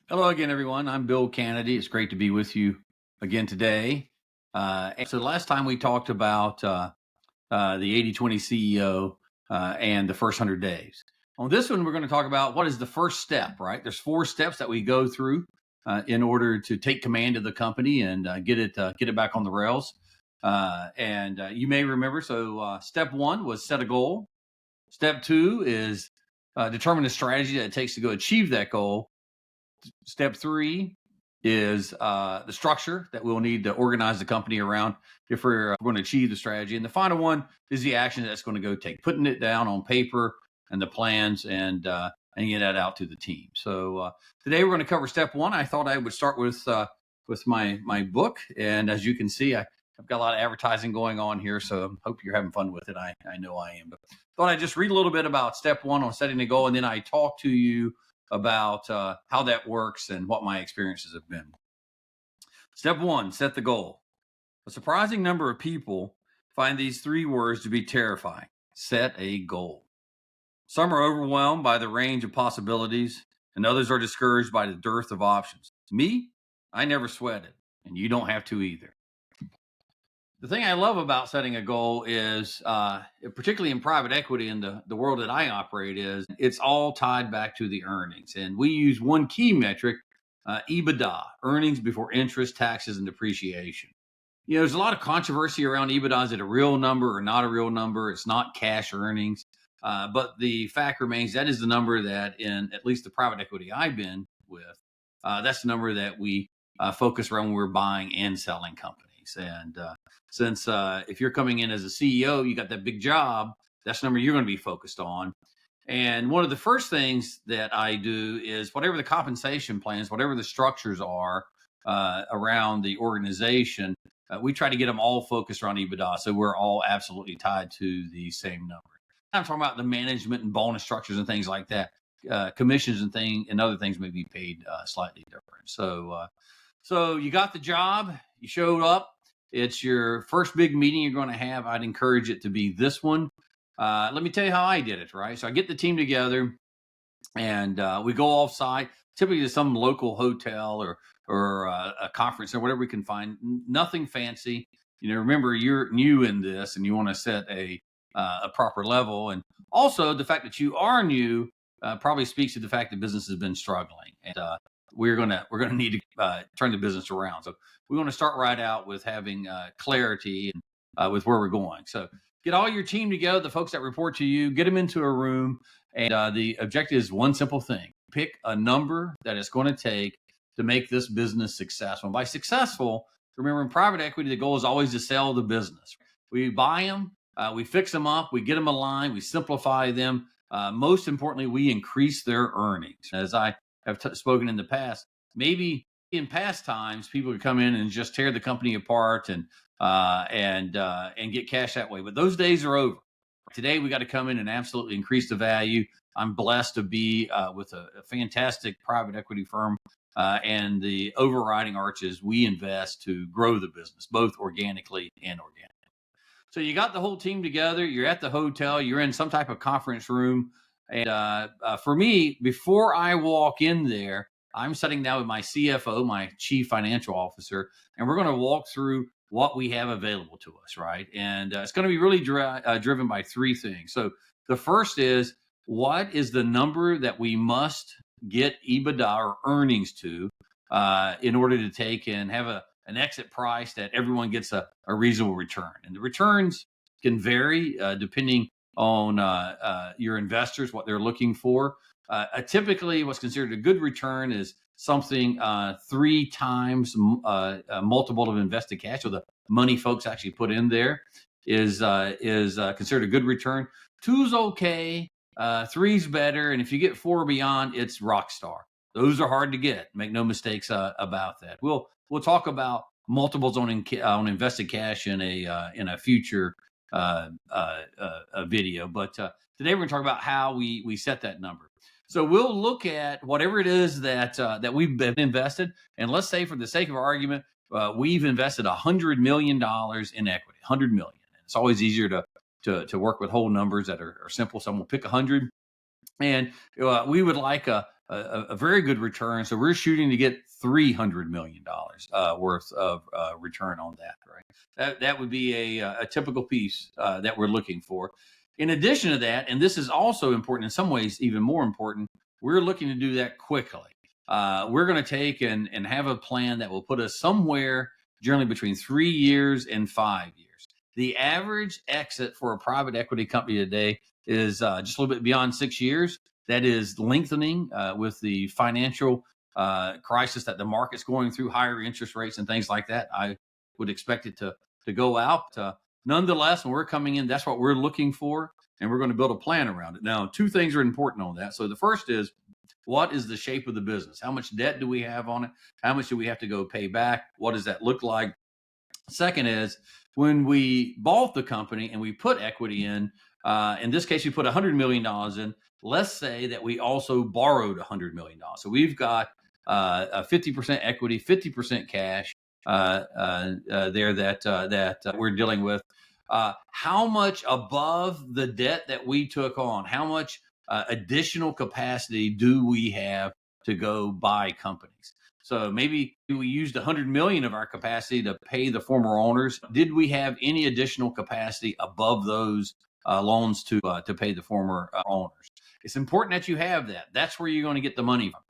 Hello again, everyone. I'm Bill Canady. It's great to be with you again today. So last time we talked about the 80/20 CEO and the first 100 days. On this one, we're going to talk about what is the first step, right? There's 4 steps that we go through in order to take command of the company and get it back on the rails. And you may remember, so step one was set a goal. Step two is determine the strategy that it takes to go achieve that goal. Step three is the structure that we'll need to organize the company around if we're going to achieve the strategy. And the final one is the action that's going to go take, putting it down on paper and the plans and get that out to the team. So today we're going to cover step one. I thought I would start with my book, and as you can see, I've got a lot of advertising going on here, so I hope you're having fun with it. I know I am. But thought I'd just read a little bit about step one on setting a goal, and then I talk to you about how that works and what my experiences have been. Step one, set the goal. A surprising number of people find these 3 words to be terrifying. Set a goal. Some are overwhelmed by the range of possibilities, and others are discouraged by the dearth of options. Me, I never sweated, and you don't have to either. The thing I love about setting a goal is, particularly in private equity in the world that I operate, is it's all tied back to the earnings. And we use one key metric, EBITDA, earnings before interest, taxes, and depreciation. There's a lot of controversy around EBITDA. Is it a real number or not a real number? It's not cash earnings. But the fact remains that is the number that, in at least the private equity I've been with, that's the number that we focus around when we're buying and selling companies. And since if you're coming in as a CEO, you got that big job, that's the number you're going to be focused on. And one of the first things that I do is whatever the compensation plans, whatever the structures are around the organization, we try to get them all focused around EBITDA. So we're all absolutely tied to the same number. I'm talking about the management and bonus structures and things like that. Commissions and other things may be paid slightly different. So you got the job, you showed up. It's your first big meeting you're going to have. I'd encourage it to be this one. Let me tell you how I did it, right? So I get the team together and we go off site, typically to some local hotel or a conference or whatever we can find. Nothing fancy. Remember, you're new in this and you want to set a proper level. And also the fact that you are new probably speaks to the fact that business has been struggling. And we're gonna need to turn the business around. So we want to start right out with having clarity and with where we're going. So get all your team together, the folks that report to you, get them into a room, and the objective is one simple thing: pick a number that it's going to take to make this business successful. And by successful, remember, in private equity, the goal is always to sell the business. We buy them, we fix them up, we get them aligned, we simplify them. Most importantly, we increase their earnings. As I have spoken in the past, maybe in past times, people could come in and just tear the company apart and get cash that way. But those days are over. Today, we got to come in and absolutely increase the value. I'm blessed to be with a fantastic private equity firm, and the overriding arch is we invest to grow the business, both organically and inorganically. So you got the whole team together. You're at the hotel. You're in some type of conference room. And for me, before I walk in there, I'm sitting down with my CFO, my chief financial officer, and we're going to walk through what we have available to us, right? And it's going to be really driven by 3 things. So the first is, what is the number that we must get EBITDA or earnings to in order to take and have an exit price that everyone gets a reasonable return? And the returns can vary depending on your investors, what they're looking for. Typically, what's considered a good return is something 3 times multiple of invested cash, so the money folks actually put in there is considered a good return. 2's okay, 3's better, and if you get 4 beyond, it's rock star. Those are hard to get. Make no mistakes about that. We'll talk about multiples on invested cash in a future video, but today we're going to talk about how we set that number. So we'll look at whatever it is that we've been invested, and let's say, for the sake of our argument, we've invested $100 million in equity. $100 million. It's always easier to work with whole numbers that are simple. So I'm going to pick 100, and we would like a a very good return. So we're shooting to get $300 million worth of return on that, right? That would be a typical piece that we're looking for. In addition to that, and this is also important in some ways, even more important, we're looking to do that quickly. We're going to take and have a plan that will put us somewhere generally between 3 years and 5 years. The average exit for a private equity company today is just a little bit beyond 6 years. That is lengthening with the financial crisis that the market's going through, higher interest rates and things like that. I would expect it to go out. Nonetheless, when we're coming in, that's what we're looking for, and we're going to build a plan around it. Now, two things are important on that. So the first is, what is the shape of the business? How much debt do we have on it? How much do we have to go pay back? What does that look like? Second is, when we bought the company and we put equity in this case, we put $100 million in. Let's say that we also borrowed $100 million. So we've got a 50% equity, 50% cash there that we're dealing with. How much above the debt that we took on, how much additional capacity do we have to go buy companies? So maybe we used 100 million of our capacity to pay the former owners. Did we have any additional capacity above those loans to pay the former owners? It's important that you have that. That's where you're going to get the money from.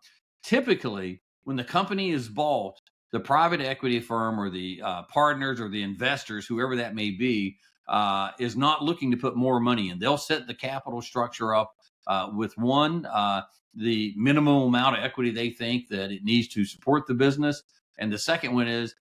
Typically, when the company is bought, the private equity firm or the partners or the investors, whoever that may be, is not looking to put more money in. They'll set the capital structure up with the minimum amount of equity they think that it needs to support the business, and the second one is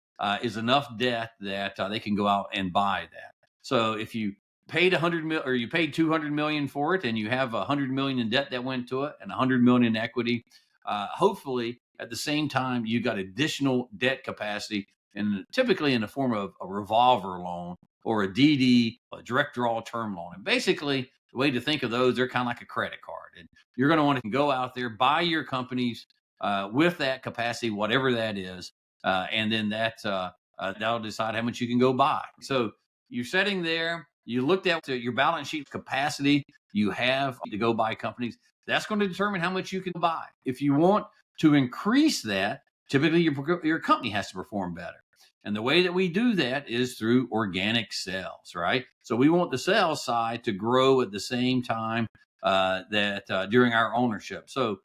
enough debt that they can go out and buy that. So if you paid 100 million or you paid 200 million for it, and you have 100 million in debt that went to it and 100 million in equity, hopefully at the same time you got additional debt capacity, and typically in the form of a revolver loan or a DD, a direct draw term loan. And basically, the way to think of those, they're kind of like a credit card, and you're going to want to go out there, buy your companies with that capacity, whatever that is, and then that'll decide how much you can go buy. So you're sitting there, you looked at your balance sheet capacity you have to go buy companies. That's going to determine how much you can buy. If you want to increase that, typically your company has to perform better. And the way that we do that is through organic sales, right? So we want the sales side to grow at the same time that during our ownership. So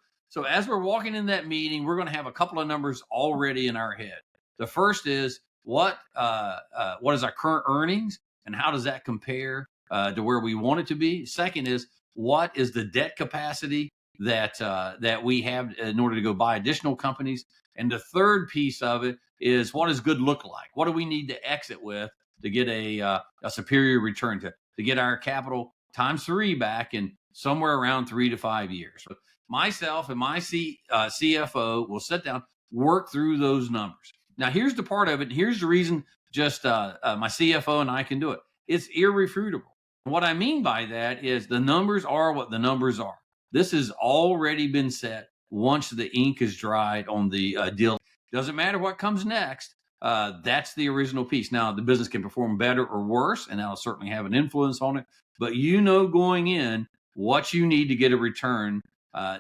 as we're walking in that meeting, we're going to have a couple of numbers already in our head. The first is what is our current earnings and how does that compare to where we want it to be? Second is, what is the debt capacity that we have in order to go buy additional companies? And the third piece of it is, what does good look like? What do we need to exit with to get a superior return, to get our capital times 3 back in somewhere around 3 to 5 years? So myself and my CFO will sit down, work through those numbers. Now, here's the part of it. Here's the reason just my CFO and I can do it. It's irrefutable. What I mean by that is the numbers are what the numbers are. This has already been set once the ink is dried on the deal. Doesn't matter what comes next. That's the original piece. Now, the business can perform better or worse, and that'll certainly have an influence on it. But going in what you need to get a return.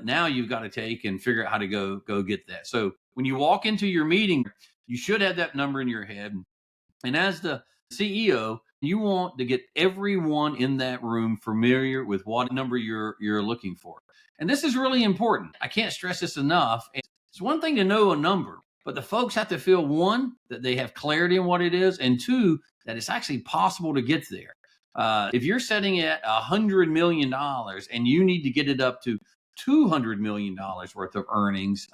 Now you've got to take and figure out how to go get that. So when you walk into your meeting, you should have that number in your head. And as the CEO, you want to get everyone in that room familiar with what number you're looking for. And this is really important. I can't stress this enough. It's one thing to know a number, but the folks have to feel, one, that they have clarity in what it is, and two, that it's actually possible to get there. If you're setting at $100 million and you need to get it up to $200 million worth of earnings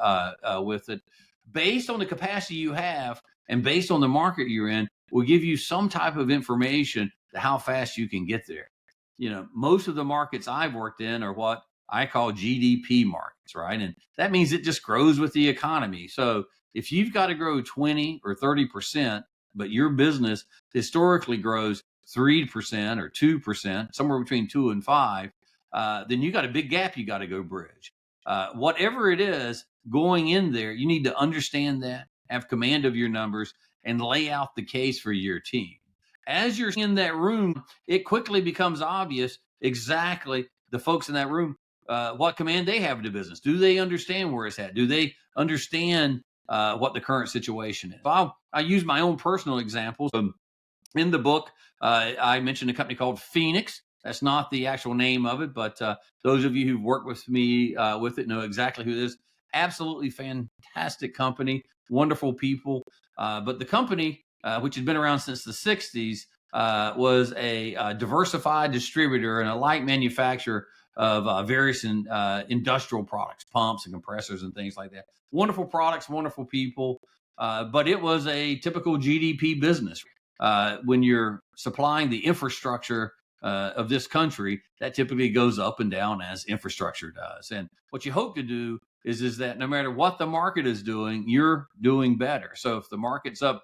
with it, based on the capacity you have and based on the market you're in, will give you some type of information to how fast you can get there. Most of the markets I've worked in are what I call GDP markets, right? And that means it just grows with the economy. So if you've got to grow 20 or 30%, but your business historically grows 3% or 2%, somewhere between 2 and 5, then you got a big gap you got to go bridge. Whatever it is going in there, you need to understand that, have command of your numbers, and lay out the case for your team. As you're in that room, it quickly becomes obvious exactly the folks in that room what command they have of the business. Do they understand where it's at? Do they understand what the current situation is? I use my own personal examples. In the book, I mentioned a company called Phoenix. That's not the actual name of it, but those of you who've worked with me with it know exactly who it is. Absolutely fantastic company, wonderful people. But the company, which has been around since the 60s, was a diversified distributor and a light manufacturer of various industrial products, pumps and compressors and things like that. Wonderful products, wonderful people. But it was a typical GDP business. When you're supplying the infrastructure of this country, that typically goes up and down as infrastructure does. And what you hope to do is that no matter what the market is doing, you're doing better. So if the market's up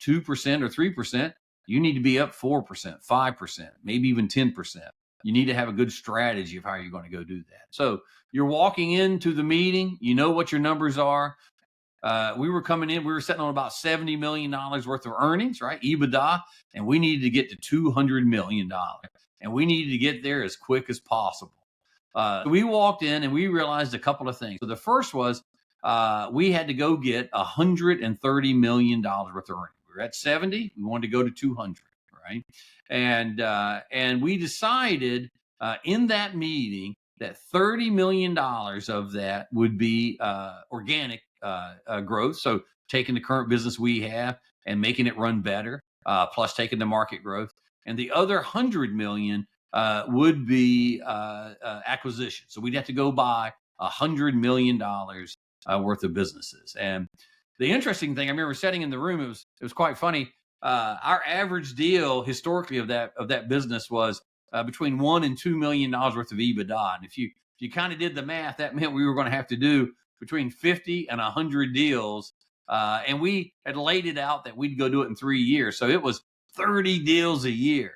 2% or 3%, you need to be up 4%, 5%, maybe even 10%. You need to have a good strategy of how you're going to go do that. So you're walking into the meeting, you know what your numbers are. We were coming in, we were sitting on about $70 million worth of earnings, right? EBITDA, and we needed to get to $200 million. And we needed to get there as quick as possible. We walked in and we realized a couple of things. So the first was we had to go get $130 million worth of earnings. We were at 70, we wanted to go to 200, right? And we decided in that meeting that $30 million of that would be organic growth. So taking the current business we have and making it run better, plus taking the market growth. And the other 100 million would be acquisition. So we'd have to go buy $100 million worth of businesses. And the interesting thing, I remember sitting in the room, it was quite funny. Our average deal historically of that business was between $1 and $2 million worth of EBITDA. And if you kind of did the math, that meant we were going to have to do between 50 and 100 deals. And we had laid it out that we'd go do it in 3 years. So it was 30 deals a year,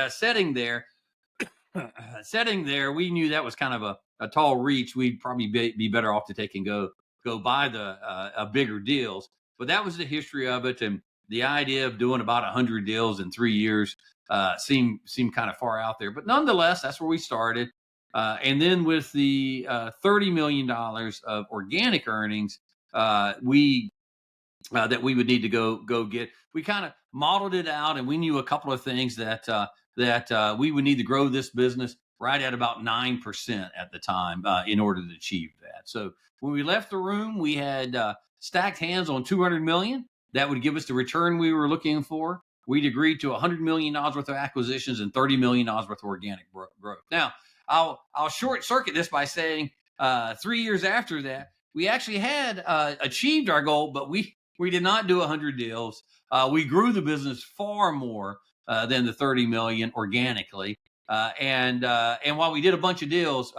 setting there, we knew that was kind of a tall reach. We'd probably be better off to take and go buy the bigger deals. But that was the history of it. And the idea of doing about 100 deals in 3 years seemed kind of far out there. But nonetheless, that's where we started. And then with the $30 million of organic earnings, that we would need to go get. We kind of modeled it out, and we knew a couple of things that we would need to grow this business right at about 9% at the time in order to achieve that. So when we left the room, we had stacked hands on 200 million. That would give us the return we were looking for. We'd agreed to $100 million worth of acquisitions and $30 million worth of organic growth. Now, I'll short circuit this by saying 3 years after that, we actually had achieved our goal, but we did not do 100 deals. We grew the business far more than the 30 million organically. And while we did a bunch of deals,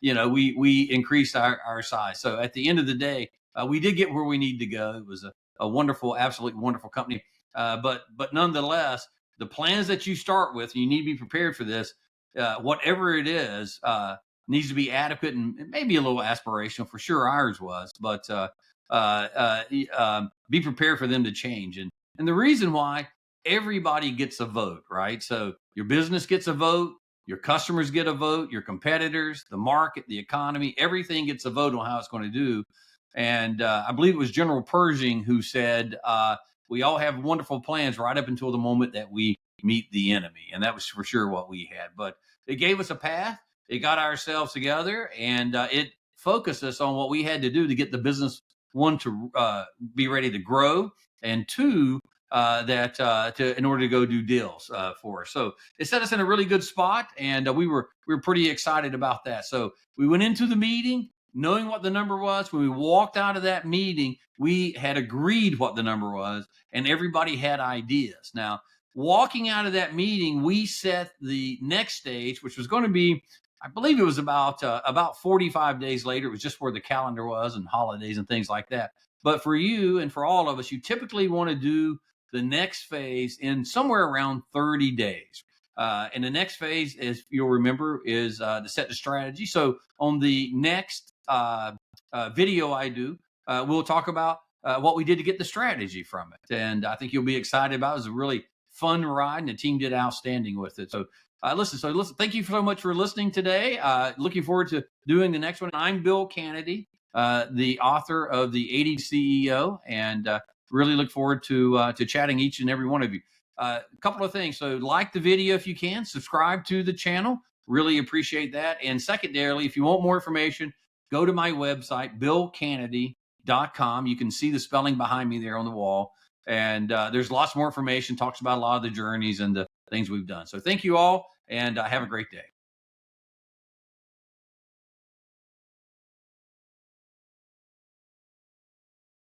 we increased our size. So at the end of the day, we did get where we need to go. It was a wonderful, absolutely wonderful company. But nonetheless, the plans that you start with, you need to be prepared for this. Whatever it is, needs to be adequate and maybe a little aspirational. For sure, ours was, but be prepared for them to change. And the reason why, everybody gets a vote, right? So your business gets a vote, your customers get a vote, your competitors, the market, the economy, everything gets a vote on how it's going to do. And I believe it was General Pershing who said, we all have wonderful plans right up until the moment that we meet the enemy. And that was for sure what we had. But it gave us a path. It got ourselves together, and it focused us on what we had to do to get the business, one, to be ready to grow, and two, in order to go do deals for us. So it set us in a really good spot, and we were pretty excited about that. So we went into the meeting knowing what the number was. When we walked out of that meeting, we had agreed what the number was, and everybody had ideas. Now, walking out of that meeting, we set the next stage, which was going to be, I believe it was about 45 days later. It was just where the calendar was and holidays and things like that. But for you and for all of us, you typically want to do the next phase in somewhere around 30 days. And the next phase, as you'll remember, is to set the strategy. So on the next video I do, we'll talk about what we did to get the strategy from it. And I think you'll be excited about it. It was a really fun ride, and the team did outstanding with it. So Listen, thank you so much for listening today. Looking forward to doing the next one. I'm Bill Canady, the author of the 80 CEO, and really look forward to chatting each and every one of you. A couple of things. So, like the video if you can, subscribe to the channel. Really appreciate that. And secondarily, if you want more information, go to my website, billcanady.com. You can see the spelling behind me there on the wall. And there's lots more information, talks about a lot of the journeys and the things we've done. So thank you all, and have a great day.